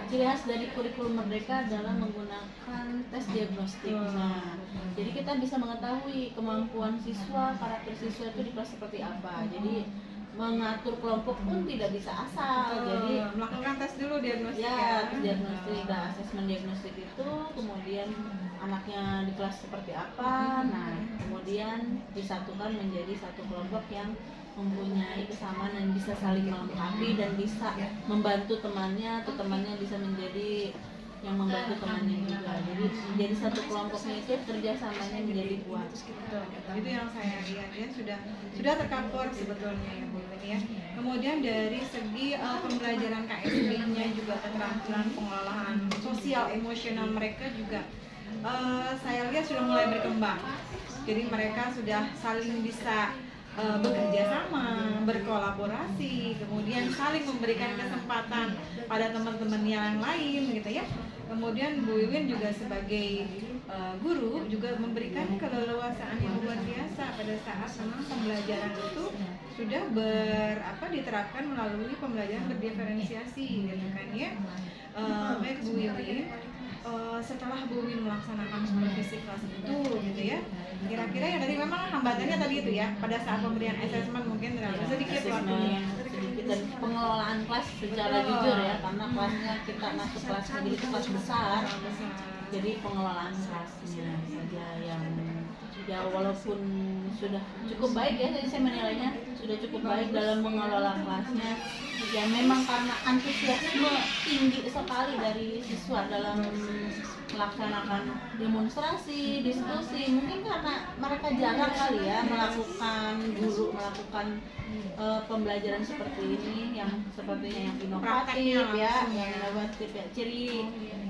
Ciri khas dari kurikulum Merdeka adalah menggunakan tes diagnostik. Nah, jadi kita bisa mengetahui kemampuan siswa, karakter siswa itu di kelas seperti apa. Jadi mengatur kelompok pun tidak bisa asal. Jadi melakukan tes dulu diagnostik ya. Diagnostik, asesmen diagnostik itu, kemudian anaknya di kelas seperti apa. Nah, kemudian disatukan menjadi satu kelompok yang mempunyai kesamaan dan bisa saling melengkapi dan bisa membantu temannya, atau temannya bisa menjadi yang membantu temannya juga. Jadi menjadi satu kelompoknya itu kerjasamanya menjadi kuat. Itu yang saya lihat ya, sudah tercover sebetulnya ya Bu Win ya. Kemudian dari segi pembelajaran KSB-nya juga, keterampilan pengelolaan sosial emosional mereka juga saya lihat sudah mulai berkembang. Jadi mereka sudah saling bisa bekerja sama, berkolaborasi, kemudian saling memberikan kesempatan pada teman-teman yang lain gitu ya. Kemudian Bu Wiwin juga sebagai guru juga memberikan keleluasaan yang luar biasa pada saat memang pembelajaran itu sudah diterapkan melalui pembelajaran berdiferensiasi gitu kan ya. Baik Bu Wiwin, setelah Bu Win melaksanakan supervisi kelas itu gitu ya, kira-kira ya tadi memang hambatannya tadi itu ya pada saat pemberian asesmen mungkin terlalu sedikit waktunya. Sedikit, dan pengelolaan kelas secara jujur ya, karena kelasnya kita masuk kelasnya jadi kelas besar, jadi pengelolaan kelasnya saja yang ya walaupun sudah cukup baik ya, jadi saya menilainya sudah cukup baik dalam mengelola kelasnya. Ya memang karena antusiasme tinggi sekali dari siswa dalam melaksanakan demonstrasi, diskusi, mungkin karena mereka jarang kali ya melakukan pembelajaran seperti ini, yang sepertinya yang inovatif ya, yang inovatif ya.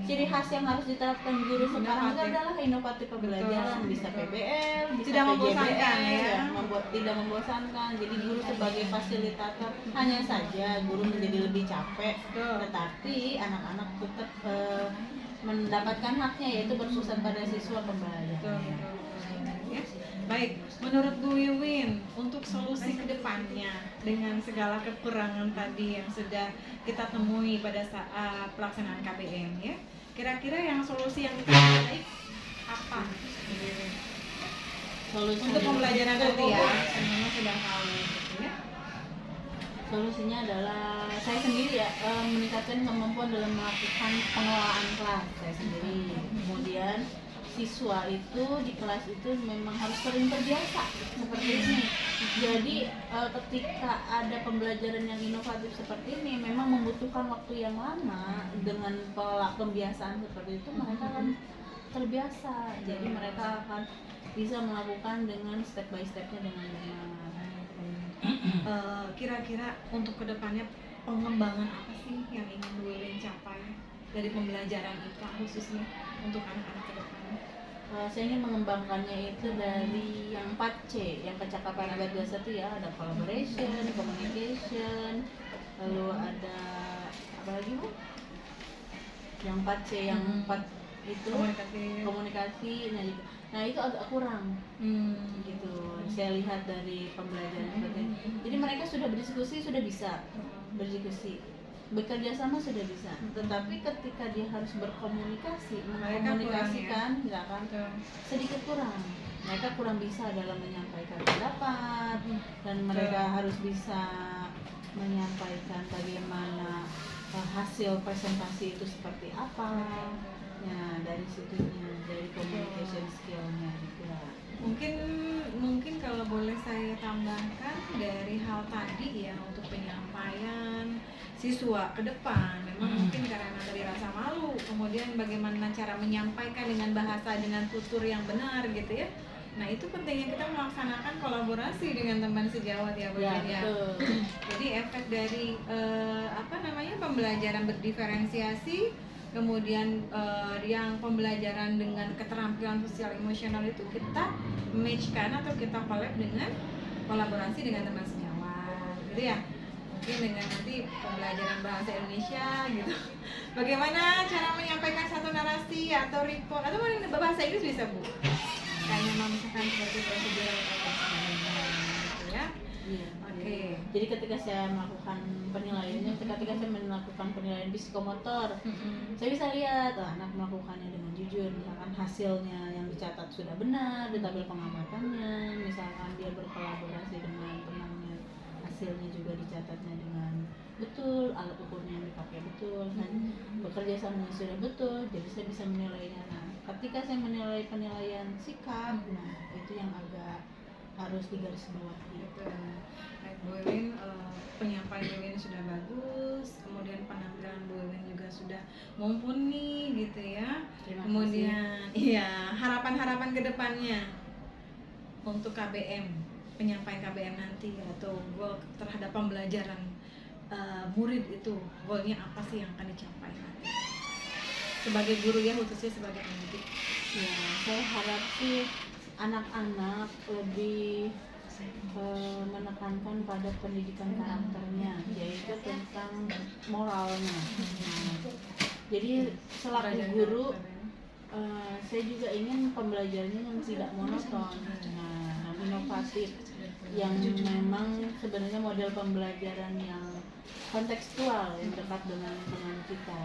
Ciri khas yang harus diterapkan guru sekarang itu adalah inovatif pembelajaran, bisa PBL, bisa tidak membosankan PJBL, tidak membosankan. Jadi guru sebagai fasilitator, hanya saja guru menjadi lebih capek, tetapi anak-anak tetap mendapatkan haknya, yaitu berpusat pada siswa pembelajaran. Ya. Baik, menurut Bu Wiwin untuk solusi kedepannya dengan segala kekurangan tadi yang sudah kita temui pada saat pelaksanaan KBM ya, kira-kira yang solusi yang terbaik apa? Solusi Untuk pembelajaran nanti ya, semua sudah tahu gitu ya. Solusinya adalah saya sendiri ya, meningkatkan kemampuan dalam melakukan pengelolaan kelas saya sendiri. Kemudian siswa itu di kelas itu memang harus sering terbiasa seperti ini. Jadi ketika ada pembelajaran yang inovatif seperti ini memang membutuhkan waktu yang lama. Dengan pola pembiasaan seperti itu mereka akan terbiasa. Jadi mereka akan bisa melakukan dengan step by stepnya dengan benar. Kira-kira untuk kedepannya pengembangan apa sih yang ingin Bu Wiwin capai dari pembelajaran IPA khususnya untuk anak-anak ke depannya? Saya ingin mengembangkannya itu dari yang 4C, yang kecakapan abad 21 ya, ada collaboration, communication, lalu ada apa lagi Bu? Yang 4C, yang 4 itu komunikasi, nah itu agak kurang gitu. Saya lihat dari pembelajaran seperti ini. Jadi mereka sudah berdiskusi, sudah bisa berdiskusi, bekerja sama sudah bisa, tetapi ketika dia harus berkomunikasi, mengkomunikasikan, ya kan, sedikit kurang. Mereka kurang bisa dalam menyampaikan pendapat, dan mereka harus bisa menyampaikan bagaimana hasil presentasi itu seperti apa. Nah, dari situnya, dari communication skill-nya juga. Mungkin kalau boleh saya tambahkan dari hal tadi ya, untuk penyampaian siswa ke depan memang mungkin karena dari rasa malu, kemudian bagaimana cara menyampaikan dengan bahasa, dengan tutur yang benar gitu ya. Nah, itu pentingnya kita melaksanakan kolaborasi dengan teman sejawat ya Bu Ya, ya. betul. Jadi efek dari pembelajaran berdiferensiasi, kemudian yang pembelajaran dengan keterampilan sosial emosional itu kita matchkan atau kita collab dengan kolaborasi dengan teman sejawat gitu ya. Mungkin dengan nanti pembelajaran bahasa Indonesia gitu, bagaimana cara menyampaikan satu narasi atau report, atau bahasa Inggris bisa Bu, kayak memang misalkan seperti prosedur gitu ya. Iya. Oke. Jadi ketika saya melakukan penilaiannya, ketika saya melakukan penilaian psikomotor, saya bisa lihat anak melakukannya dengan jujur, misalkan hasilnya yang dicatat sudah benar di tabel pengamatannya, misalkan dia berkolaborasi dengan temannya, hasilnya juga dicatatnya dengan betul, alat ukurnya yang dipakai betul, dan bekerja sama sudah betul, jadi saya bisa menilainya. Nah, ketika saya menilai penilaian sikap, nah itu yang agak harus digarisbawahi. Baik Bu Wiwin, penyampaian Bu Wiwin sudah bagus, kemudian penampilan Bu Wiwin juga sudah mumpuni gitu ya. Terima Kemudian iya, harapan-harapan kedepannya untuk KBM, penyampaian KBM nanti atau goal terhadap pembelajaran murid itu, goalnya apa sih yang akan dicapai nanti sebagai guru ya, khususnya sebagai pendidik? Ya, saya harap sih anak-anak lebih menekankan pada pendidikan karakternya, yaitu tentang moralnya. Nah, jadi selaku guru, saya juga ingin pembelajarannya yang tidak monoton, inovatif, yang memang sebenarnya model pembelajaran yang kontekstual, yang dekat dengan lingkungan kita.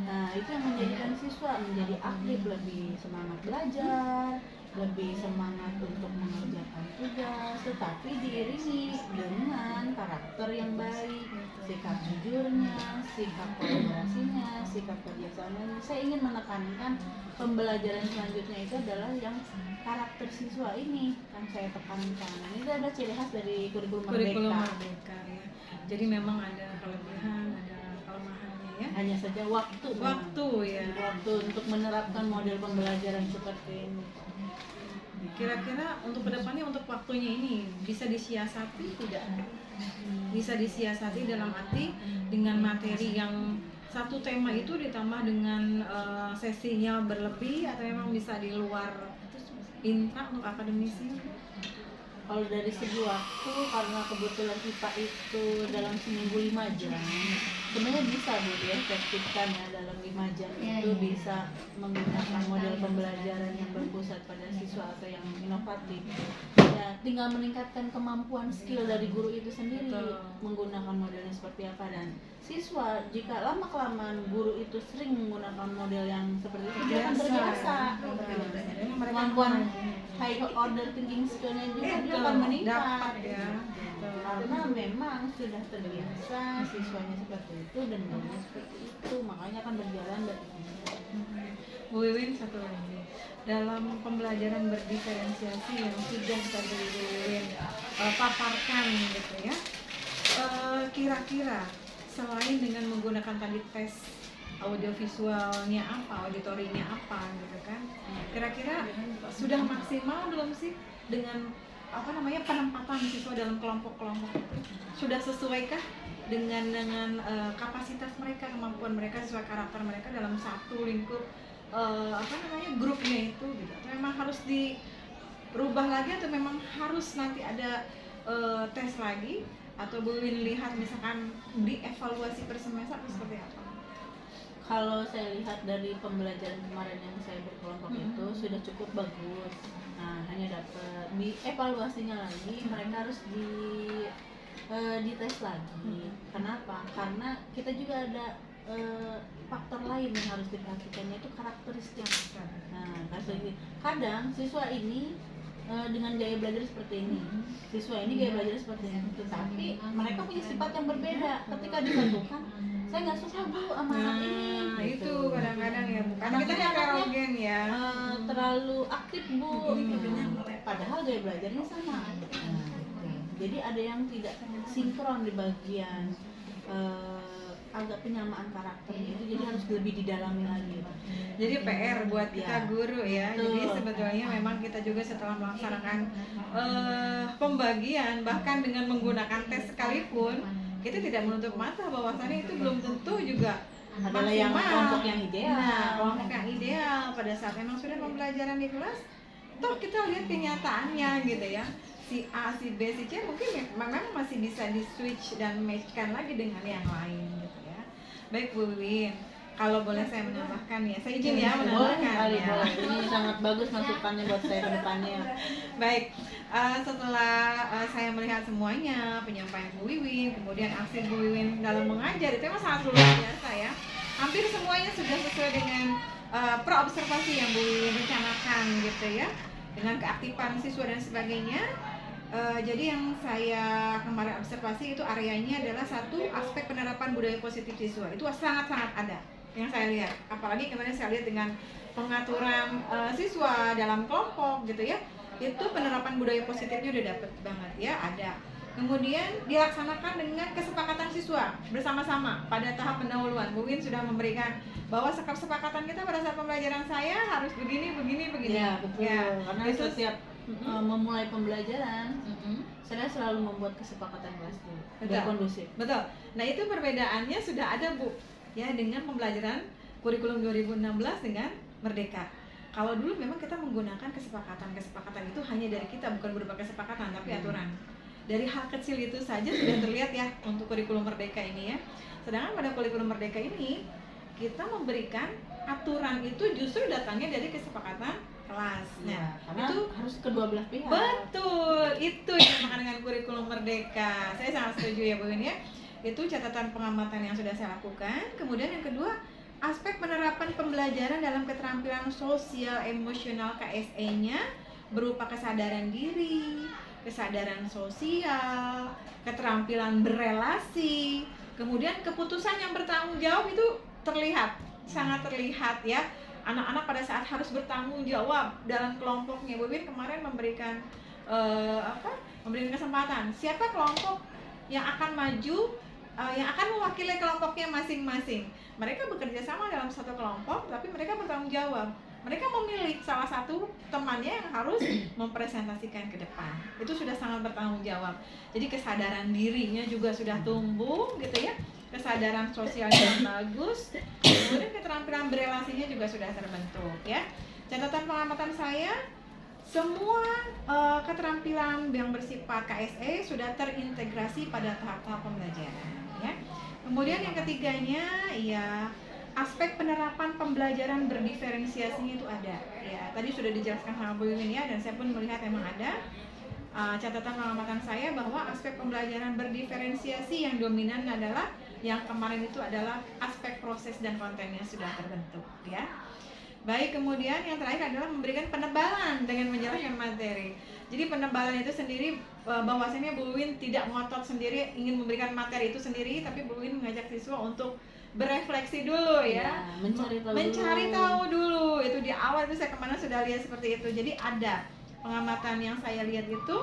Nah, itu yang menjadikan siswa menjadi aktif, lebih semangat belajar, lebih semangat untuk mengerjakan tugas, tetapi diiringi dengan karakter yang baik, sikap jujurnya, sikap kolaborasinya, sikap kerjasamanya. Saya ingin menekankan pembelajaran selanjutnya itu adalah yang karakter siswa ini yang saya tekankan. Ini ada ciri khas dari kurikulum Merdeka ya. Jadi memang ada kelebihan, ada kelemahannya ya. Hanya saja waktu Ya. waktu untuk menerapkan model pembelajaran seperti ini. Kira-kira untuk kedepannya, untuk waktunya ini bisa disiasati tidak? Bisa disiasati dalam arti dengan materi yang satu tema itu ditambah dengan sesinya berlebih, atau memang bisa di luar intra untuk akademisi? Kalau dari segi waktu, karena kebetulan IPA itu dalam seminggu 5 jam, sebenarnya bisa Bu diefektifkan ya, dalam 5 jam itu bisa menggunakan model pembelajaran yang berpusat pada siswa atau yang inovatif. Ya, tinggal meningkatkan kemampuan skill dari guru itu sendiri. Betul. Menggunakan modelnya seperti apa, dan siswa jika lama-kelamaan guru itu sering menggunakan model yang seperti itu, dia akan terbiasa. Kemampuan high order thinking skillnya juga dia akan meningkat. Dapat ya. Karena memang sudah terbiasa siswanya seperti itu dan gurunya seperti itu, makanya akan berjalan dari ini. Bu Wiwin, satu lagi, dalam pembelajaran berdiferensiasi yang sudah tadi Bu Wiwin paparkan gitu ya, kira-kira selain dengan menggunakan tadi tes audiovisualnya apa, auditorinya apa gitu kan, kira-kira sudah maksimal belum sih dengan penempatan siswa dalam kelompok-kelompok itu? Sudah sesuaikah dengan kapasitas mereka, kemampuan mereka, sesuai karakter mereka dalam satu lingkup grupnya itu gitu? Atau memang harus dirubah lagi, atau memang harus nanti ada tes lagi, atau Bu Win lihat misalkan dievaluasi per semester atau seperti apa? Kalau saya lihat dari pembelajaran kemarin yang saya berkelompok itu sudah cukup bagus. Nah, hanya dapat dievaluasinya lagi, mereka harus dites lagi. Kenapa? Karena kita juga ada faktor lain yang harus diperhatikan, yaitu karakteristik. Nah, kadang siswa ini dengan gaya belajar seperti ini, siswa ini gaya belajar seperti ini, tetapi mereka punya sifat yang berbeda. Ketika disatukan, saya nggak suka Bu sama anak ini. Nah, gitu. itu kadang-kadang ya, bukan Anaknya kita heterogen ya. Terlalu aktif Bu, padahal gaya belajarnya sama. Jadi ada yang tidak sinkron di bagian agak penyamaan karakternya itu, jadi harus lebih didalami lagi. Jadi PR buat kita guru ya. Betul. Jadi sebetulnya memang kita juga setelah melaksanakan pembagian, bahkan dengan menggunakan tes sekalipun, kita tidak menutup mata bahwasannya itu belum tentu juga Adalah yang maksimal. kelompok yang ideal. Nah, kelompok yang ideal pada saat memang sudah pembelajaran di kelas, toh kita lihat kenyataannya gitu ya. Si A, si B, si C mungkin memang masih bisa di switch dan matchkan lagi dengan yang lain gitu ya. Baik Bu Wiwin, kalau boleh saya menambahkan ya, saya izin ya menambahkan ya. Boleh. Ini sangat bagus masukannya buat saya ke depannya. Baik, setelah saya melihat semuanya, penyampaian Bu Wiwin, kemudian aksi Bu Wiwin dalam mengajar, itu memang sangat luar biasa ya. Hampir semuanya sudah sesuai dengan pro-observasi yang Bu Wiwin rencanakan gitu ya, dengan keaktifan siswa dan sebagainya. Jadi yang saya kemarin observasi itu areanya adalah satu, aspek penerapan budaya positif siswa. Itu sangat-sangat ada yang saya lihat. Apalagi kemarin saya lihat dengan pengaturan siswa dalam kelompok gitu ya. Itu penerapan budaya positifnya udah dapet banget ya, ada. Kemudian dilaksanakan dengan kesepakatan siswa bersama-sama pada tahap pendahuluan. Mungkin sudah memberikan bahwa kesepakatan kita pada saat pembelajaran saya harus begini. Ya, betul. Ya, Karena itu setiap memulai pembelajaran, saya selalu membuat kesepakatan kelas dulu biar kondusif. Betul. Nah, itu perbedaannya sudah ada Bu ya dengan pembelajaran kurikulum 2016 dengan Merdeka. Kalau dulu memang kita menggunakan kesepakatan itu hanya dari kita, bukan berupa kesepakatan tapi aturan. Dari hal kecil itu saja sudah terlihat ya untuk kurikulum Merdeka ini ya. Sedangkan pada kurikulum Merdeka ini kita memberikan aturan itu justru datangnya dari kesepakatan kelas. Nah, karena itu harus kedua belah pihak. betul, itu yang dinamakan dengan kurikulum Merdeka. Saya sangat setuju ya Bu Win ya. Itu catatan pengamatan yang sudah saya lakukan. Kemudian yang kedua, aspek penerapan pembelajaran dalam keterampilan sosial emosional KSE-nya berupa kesadaran diri, kesadaran sosial, keterampilan berelasi, kemudian keputusan yang bertanggung jawab itu terlihat, sangat terlihat ya. Anak-anak pada saat harus bertanggung jawab dalam kelompoknya. Bu Win kemarin memberikan memberikan kesempatan. Siapa kelompok yang akan maju, yang akan mewakili kelompoknya masing-masing. Mereka bekerja sama dalam satu kelompok, tapi mereka bertanggung jawab. Mereka memilih salah satu temannya yang harus mempresentasikan ke depan. Itu sudah sangat bertanggung jawab. Jadi kesadaran dirinya juga sudah tumbuh gitu ya. Kesadaran sosialnya yang bagus. Kemudian keterampilan berelasinya juga sudah terbentuk ya. Catatan pengamatan saya, semua keterampilan yang bersifat KSE sudah terintegrasi pada tahap-tahap pembelajaran ya. Kemudian yang ketiganya ya, aspek penerapan pembelajaran berdiferensiasinya itu ada ya. Tadi sudah dijelaskan sama Bu Win ya, dan saya pun melihat memang ada. Catatan pengamatan saya bahwa aspek pembelajaran berdiferensiasi yang dominan adalah yang kemarin itu adalah aspek proses dan kontennya sudah terbentuk ya. Baik, kemudian yang terakhir adalah memberikan penebalan dengan menjelaskan materi. Jadi penebalan itu sendiri bahwasannya Bu Win tidak ngotot sendiri ingin memberikan materi itu sendiri, tapi Bu Win mengajak siswa untuk berefleksi dulu ya, mencari tahu dulu. Itu di awal itu saya kemana sudah lihat seperti itu. Jadi ada pengamatan yang saya lihat itu,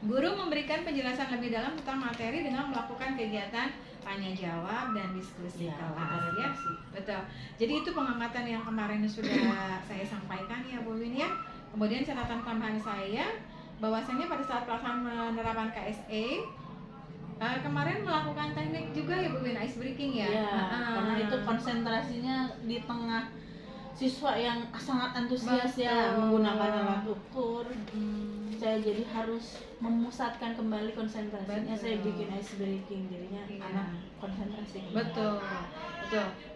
guru memberikan penjelasan lebih dalam tentang materi dengan melakukan kegiatan tanya jawab dan diskusi kelas ya. Betul. Jadi itu pengamatan yang kemarin sudah saya sampaikan ya Bu Win ya. Kemudian catatan tambahan saya bahwasannya pada saat pelaksanaan penerapan KSE kemarin melakukan teknik juga ya Bu Win, ice breaking ya. Karena itu konsentrasinya di tengah siswa yang sangat antusias ya menggunakan alat ukur. Saya jadi harus memusatkan kembali konsentrasinya. Saya bikin ice breaking, jadinya anak konsentrasi. Betul.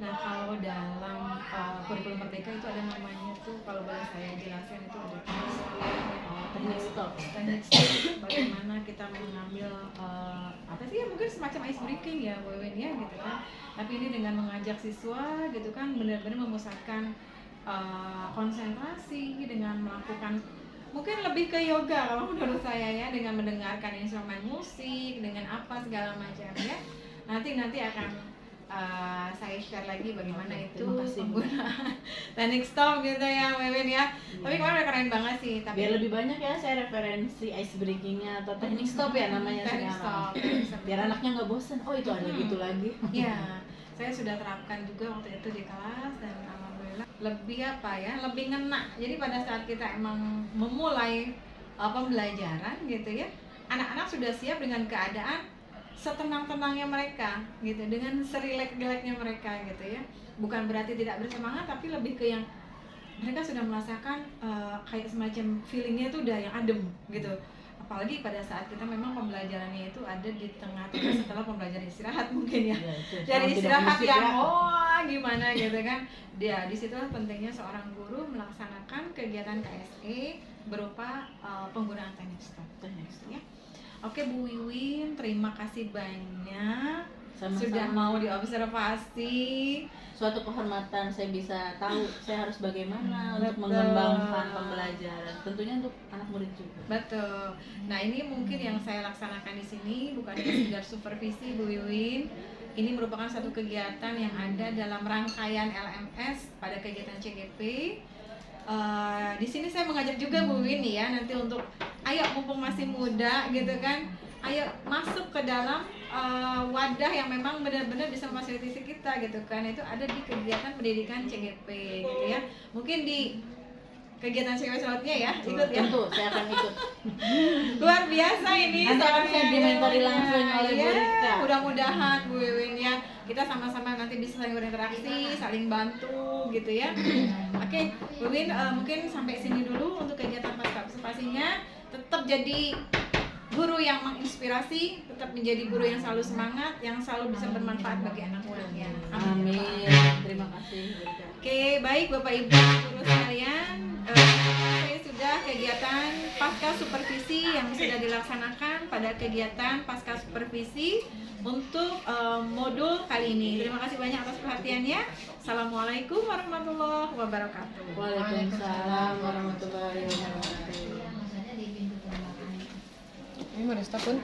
Nah, kalau dalam kurikulum Merdeka itu ada namanya tuh, kalau boleh saya jelaskan itu ada teknik stop. Bagaimana kita mengambil apa sih ya, mungkin semacam ice breaking ya Bu Win ya gitu kan. Tapi ini dengan mengajak siswa gitu kan benar-benar memusatkan konsentrasi dengan melakukan mungkin lebih ke yoga kalau menurut saya ya, dengan mendengarkan instrumen musik, dengan apa segala macam ya. Nanti akan saya share lagi bagaimana itu penggunaan teknik stop gitu ya Bu Win ya. Tapi kemarin udah keren banget sih. Tapi biar lebih banyak ya saya referensi ice breakingnya atau teknik stop ya namanya teknik sekarang. stop. Biar anaknya nggak bosan. Oh itu ada gitu lagi. Iya, saya sudah terapkan juga waktu itu di kelas dan alhamdulillah lebih lebih ngena. Jadi pada saat kita emang memulai pembelajaran gitu ya, anak-anak sudah siap dengan keadaan setenang-tenangnya mereka gitu, dengan serilek-rileknya mereka gitu ya. Bukan berarti tidak bersemangat, tapi lebih ke yang mereka sudah merasakan kayak semacam feelingnya itu udah yang adem gitu. Apalagi pada saat kita memang pembelajarannya itu ada di tengah-tengah setelah pembelajaran istirahat mungkin ya. Dari istirahat yang gimana gitu kan. Dia disitulah pentingnya seorang guru melaksanakan kegiatan KSE berupa penggunaan teknik stop ya. Oke Bu Wiwin, terima kasih banyak. Sama-sama. Sudah mau diobservasi. Suatu kehormatan saya bisa tahu saya harus bagaimana untuk mengembangkan pembelajaran. Tentunya untuk anak murid juga. Betul. Nah, ini mungkin yang saya laksanakan di sini bukan hanya sekedar supervisi Bu Wiwin. Ini merupakan satu kegiatan yang ada dalam rangkaian LMS pada kegiatan CGP. Di sini saya mengajak juga Bu Win ya, nanti untuk ayo mumpung masih muda gitu kan, ayo masuk ke dalam wadah yang memang benar-benar bisa memfasilitasi kita gitu kan. Itu ada di kegiatan pendidikan CGP gitu ya. Mungkin di kegiatan CGP selanjutnya ya, ikut ya. Tentu saya akan ikut. Luar biasa ini. Nanti akan saya dimentori langsung oleh Bu Rika. Mudah-mudahan Bu Wiwin ya. kita sama-sama nanti bisa saling berinteraksi, saling bantu gitu ya. Oke, Bu Win, mungkin sampai sini dulu untuk kegiatan pasca observasinya. Tetap jadi guru yang menginspirasi, tetap menjadi guru yang selalu semangat, yang selalu bisa bermanfaat bagi anak muridnya. Amin. Terima kasih. Oke, baik Bapak Ibu guru sekalian, saya sudah kegiatan pasca supervisi yang sudah dilaksanakan pada kegiatan pasca supervisi untuk modul kali ini. Terima kasih banyak atas perhatiannya. Assalamualaikum warahmatullahi wabarakatuh. Waalaikumsalam warahmatullahi wabarakatuh. Ini mau stop pun?